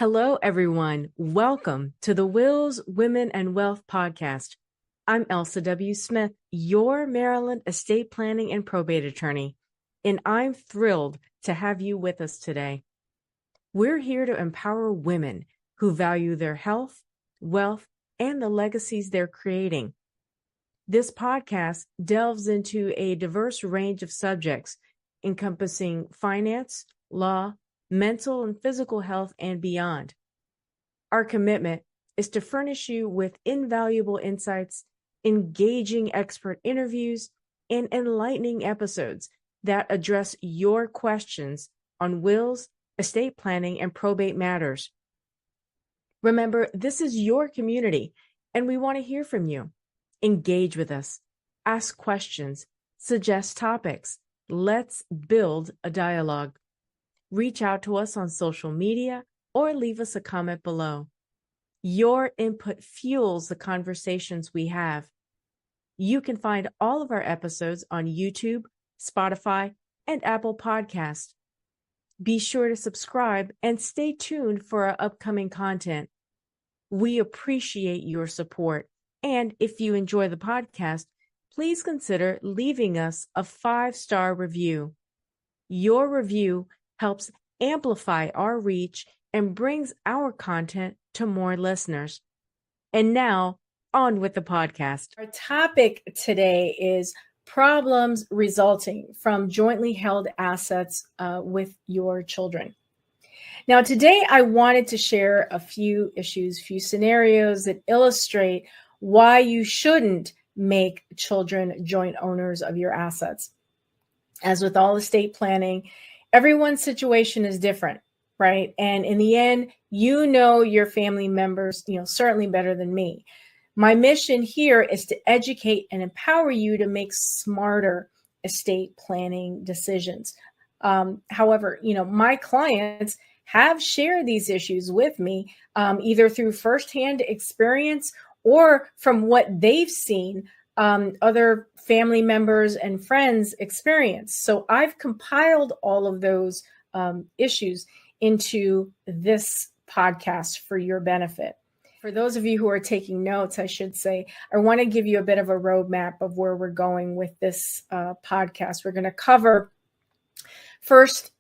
Hello, everyone. Welcome to the Wills, Women, and Wealth podcast. I'm Elsa W. Smith, your Maryland estate planning and probate attorney, and I'm thrilled to have you with us today. We're here to empower women who value their health, wealth, and the legacies they're creating. This podcast delves into a diverse range of subjects encompassing finance, law, mental and physical health, and beyond. Our commitment is to furnish you with invaluable insights, engaging expert interviews, and enlightening episodes that address your questions on wills, estate planning, and probate matters. Remember, this is your community, and we want to hear from you. Engage with us, ask questions, suggest topics. Let's build a dialogue. Reach out to us on social media or leave us a comment below. Your input fuels the conversations we have. You can find all of our episodes on YouTube, Spotify, and Apple Podcasts. Be sure to subscribe and stay tuned for our upcoming content. We appreciate your support, and if you enjoy the podcast, please consider leaving us a 5-star review. Your review helps amplify our reach and brings our content to more listeners. And now, on with the podcast. Our topic today is problems resulting from jointly held assets with your children. Now, today I wanted to share a few issues, few scenarios that illustrate why you shouldn't make children joint owners of your assets. As with all estate planning, everyone's situation is different, right? And in the end, you know your family members, certainly better than me. My mission here is to educate and empower you to make smarter estate planning decisions. However, my clients have shared these issues with me, either through firsthand experience or from what they've seen other family members and friends experience. So I've compiled all of those issues into this podcast for your benefit. For those of you who are taking notes, I should say, I want to give you a bit of a roadmap of where we're going with this podcast. We're going to cover first,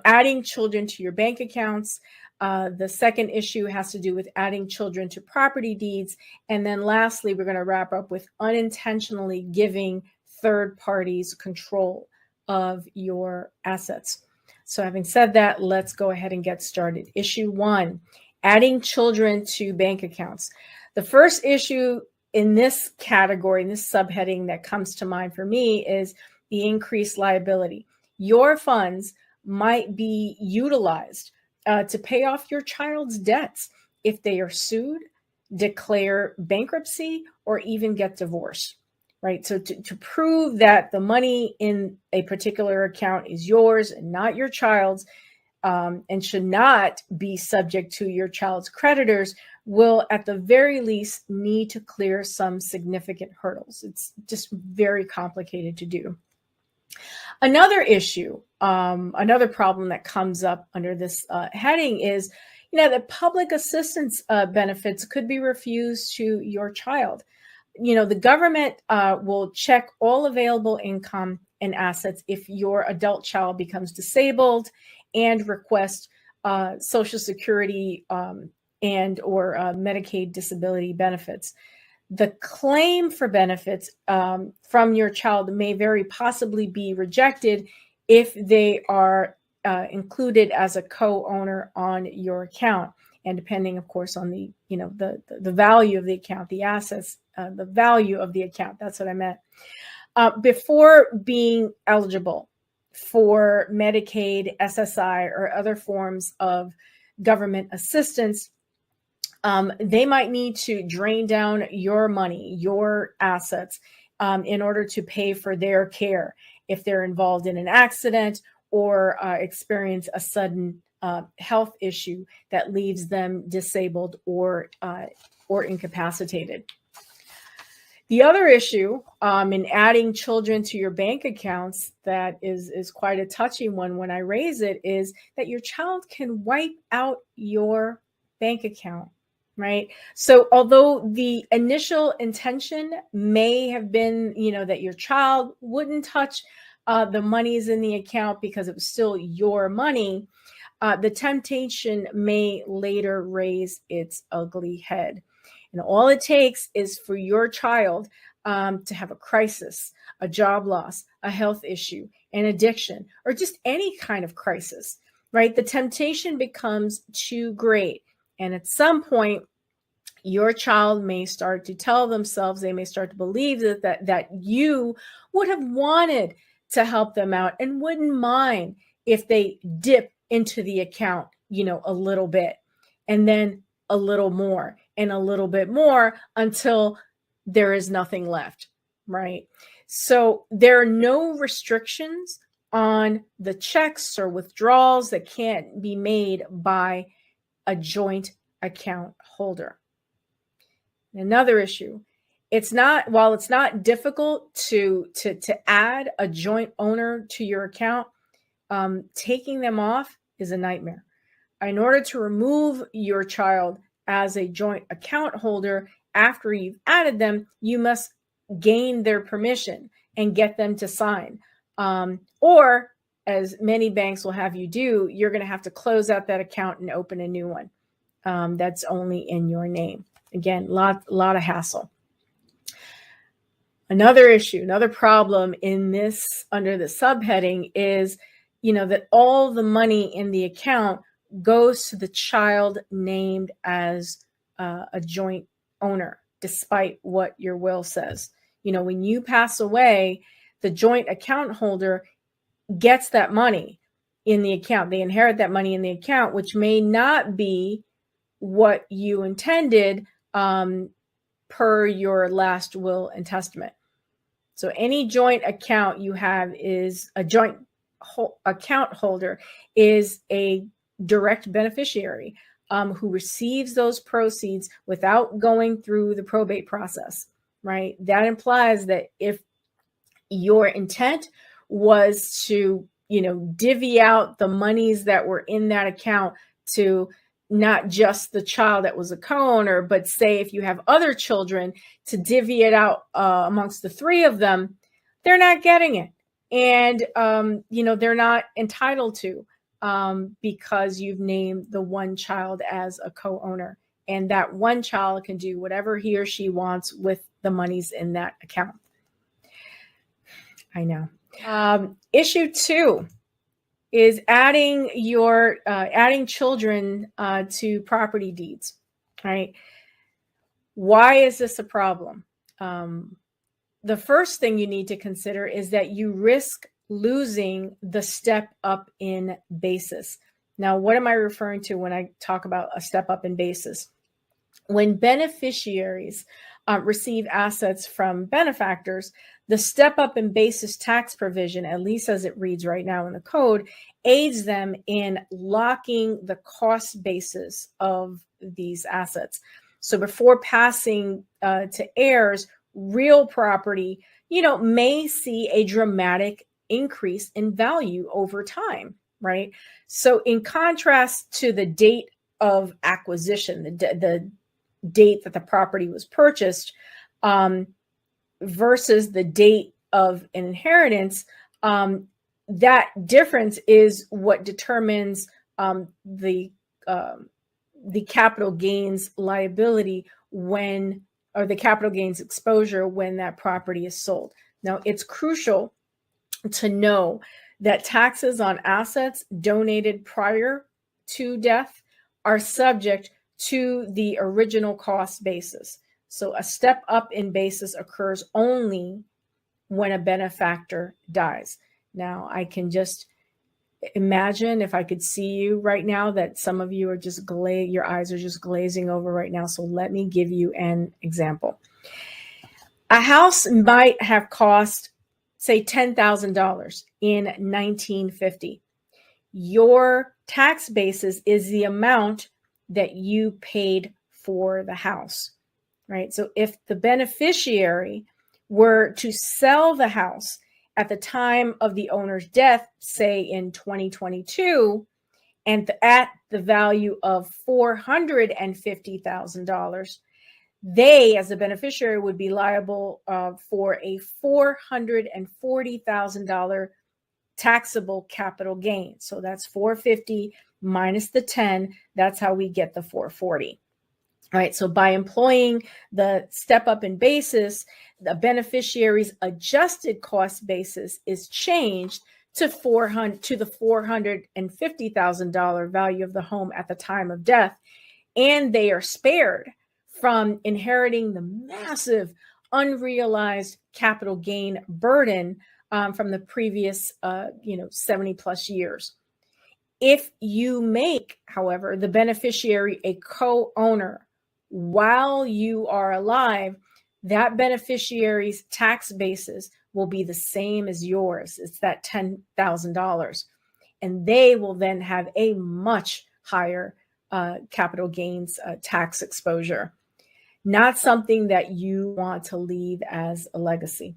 adding children to your bank accounts. The second issue has to do with adding children to property deeds. And then lastly, we're going to wrap up with unintentionally giving third parties control of your assets. So having said that, let's go ahead and get started. Issue 1, adding children to bank accounts. The first issue in this category, in this subheading that comes to mind for me is the increased liability. Your funds might be utilized to pay off your child's debts if they are sued, declare bankruptcy, or even get divorced, right? So to prove that the money in a particular account is yours and not your child's, and should not be subject to your child's creditors, will at the very least need to clear some significant hurdles. It's just very complicated to do. Another issue, another problem that comes up under this heading is, that public assistance benefits could be refused to your child. The government will check all available income and assets if your adult child becomes disabled and request Social Security and or Medicaid disability benefits. The claim for benefits from your child may very possibly be rejected if they are included as a co-owner on your account, and depending, of course, on the the value of the account, the assets, the value of the account. That's what I meant. Before being eligible for Medicaid, SSI, or other forms of government assistance, they might need to drain down your money, your assets, in order to pay for their care if they're involved in an accident or experience a sudden health issue that leaves them disabled or incapacitated. The other issue in adding children to your bank accounts that is quite a touchy one when I raise it is that your child can wipe out your bank account, right? So although the initial intention may have been, that your child wouldn't touch the monies in the account because it was still your money, the temptation may later raise its ugly head. And all it takes is for your child to have a crisis, a job loss, a health issue, an addiction, or just any kind of crisis, right? The temptation becomes too great. And at some point, your child may start to tell themselves, they may start to believe that you would have wanted to help them out and wouldn't mind if they dip into the account, a little bit, and then a little more and a little bit more until there is nothing left, right? So there are no restrictions on the checks or withdrawals that can't be made by a joint account holder. Another issue, while it's not difficult to add a joint owner to your account, taking them off is a nightmare. In order to remove your child as a joint account holder after you've added them, you must gain their permission and get them to sign. Or, as many banks will have you do, you're going to have to close out that account and open a new one that's only in your name. Again, lot of hassle. Another issue, another problem in this under the subheading is, that all the money in the account goes to the child named as a joint owner, despite what your will says. When you pass away, the joint account holder gets that money in the account. They inherit that money in the account, which may not be what you intended per your last will and testament. So any joint account you have is a joint account holder is a direct beneficiary who receives those proceeds without going through the probate process, right? That implies that if your intent was to, divvy out the monies that were in that account to not just the child that was a co-owner, but say if you have other children, to divvy it out amongst the three of them, they're not getting it. And, they're not entitled to because you've named the one child as a co-owner. And that one child can do whatever he or she wants with the monies in that account. I know. Issue 2 is adding children to property deeds, right? Why is this a problem? The first thing you need to consider is that you risk losing the step up in basis. Now, what am I referring to when I talk about a step up in basis? When beneficiaries receive assets from benefactors, the step up in basis tax provision, at least as it reads right now in the code, aids them in locking the cost basis of these assets. So before passing to heirs, real property, may see a dramatic increase in value over time, right? So in contrast to the date of acquisition, the date that the property was purchased, versus the date of an inheritance, that difference is what determines the capital gains liability or the capital gains exposure when that property is sold. Now, it's crucial to know that taxes on assets donated prior to death are subject to the original cost basis. So a step up in basis occurs only when a benefactor dies. Now, I can just imagine if I could see you right now that some of you are just your eyes are just glazing over right now. So let me give you an example. A house might have cost, say, $10,000 in 1950. Your tax basis is the amount that you paid for the house, right? So if the beneficiary were to sell the house at the time of the owner's death, say in 2022, and at the value of $450,000, they, as a beneficiary, would be liable for a $440,000 taxable capital gain. So that's 450 minus the 10. That's how we get the 440. All right. So by employing the step up in basis, the beneficiary's adjusted cost basis is changed to the $450,000 value of the home at the time of death, and they are spared from inheriting the massive unrealized capital gain burden from the previous 70 plus years. If you make, however, the beneficiary a co-owner while you are alive, that beneficiary's tax basis will be the same as yours. It's that $10,000. And they will then have a much higher capital gains tax exposure. Not something that you want to leave as a legacy.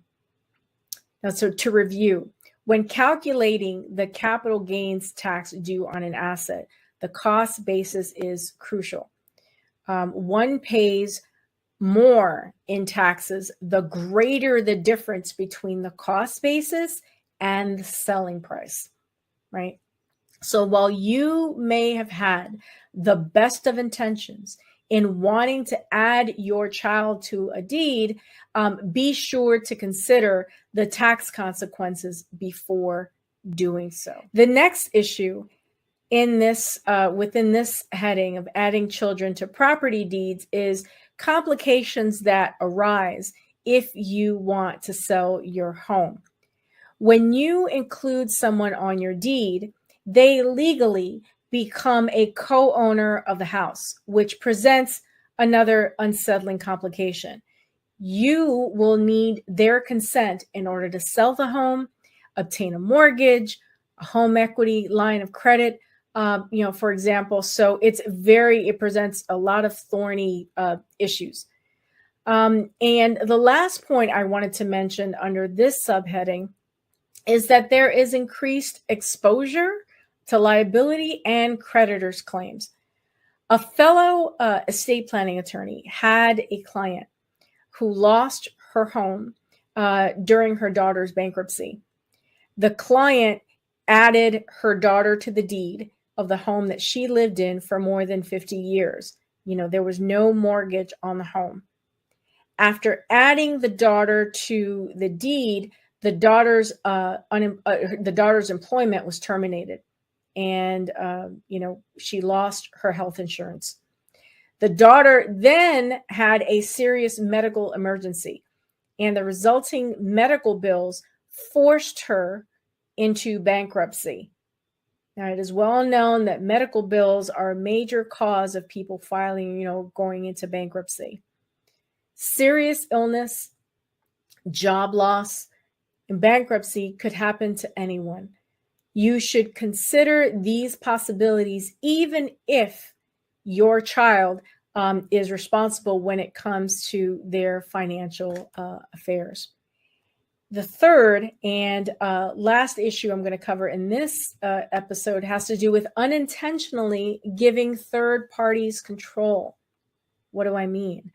Now, so to review, when calculating the capital gains tax due on an asset, the cost basis is crucial. One pays more in taxes the greater the difference between the cost basis and the selling price, right? So while you may have had the best of intentions in wanting to add your child to a deed, be sure to consider the tax consequences before doing so. The next issue in this, within this heading of adding children to property deeds, is complications that arise if you want to sell your home. When you include someone on your deed, they legally become a co-owner of the house, which presents another unsettling complication. You will need their consent in order to sell the home, obtain a mortgage, a home equity line of credit, for example. So it presents a lot of thorny issues. And the last point I wanted to mention under this subheading is that there is increased exposure to liability and creditors' claims. A fellow estate planning attorney had a client who lost her home during her daughter's bankruptcy. The client added her daughter to the deed of the home that she lived in for more than 50 years. There was no mortgage on the home. After adding the daughter to the deed, the daughter's employment was terminated, and she lost her health insurance. The daughter then had a serious medical emergency, and the resulting medical bills forced her into bankruptcy. Now, it is well known that medical bills are a major cause of people filing, going into bankruptcy. Serious illness, job loss, and bankruptcy could happen to anyone. You should consider these possibilities even if your child is responsible when it comes to their financial affairs. The third and last issue I'm going to cover in this episode has to do with unintentionally giving third parties control. What do I mean?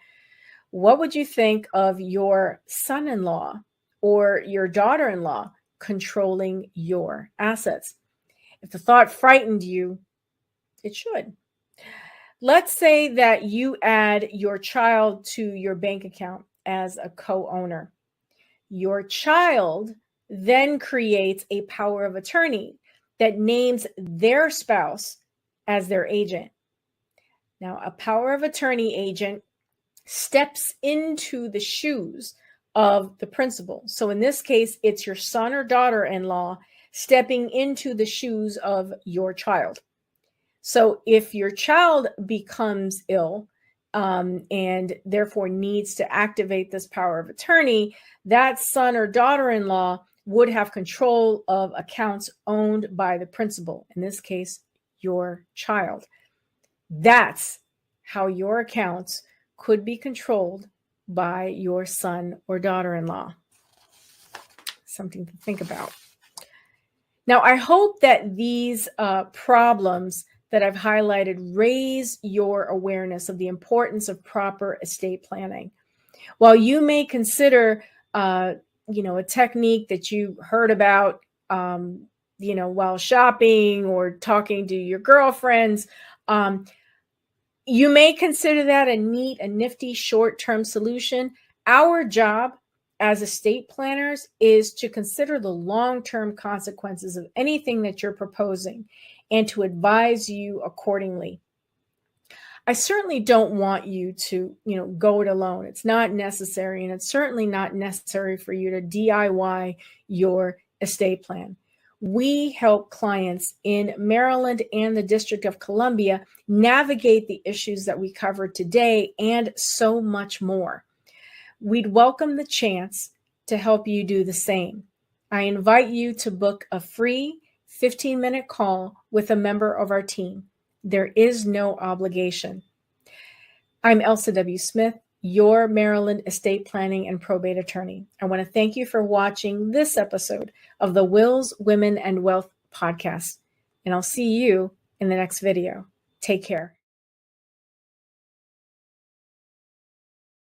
What would you think of your son-in-law or your daughter-in-law controlling your assets? If the thought frightened you, it should. Let's say that you add your child to your bank account as a co-owner. Your child then creates a power of attorney that names their spouse as their agent. Now, a power of attorney agent steps into the shoes of the principal. So in this case, it's your son or daughter-in-law stepping into the shoes of your child. So if your child becomes ill and therefore needs to activate this power of attorney, that son or daughter-in-law would have control of accounts owned by the principal, in this case, your child. That's how your accounts could be controlled by your son or daughter-in-law. Something to think about. Now, I hope that these problems that I've highlighted raise your awareness of the importance of proper estate planning. While you may consider, a technique that you heard about, while shopping or talking to your girlfriends, you may consider that a neat, a nifty short-term solution. Our job as estate planners is to consider the long-term consequences of anything that you're proposing and to advise you accordingly. I certainly don't want you to, go it alone. It's not necessary, and it's certainly not necessary for you to DIY your estate plan. We help clients in Maryland and the District of Columbia navigate the issues that we covered today and so much more. We'd welcome the chance to help you do the same. I invite you to book a free 15-minute call with a member of our team. There is no obligation. I'm Elsa W. Smith, your Maryland estate planning and probate attorney. I want to thank you for watching this episode of the Wills, Women, and Wealth podcast, and I'll see you in the next video. Take care.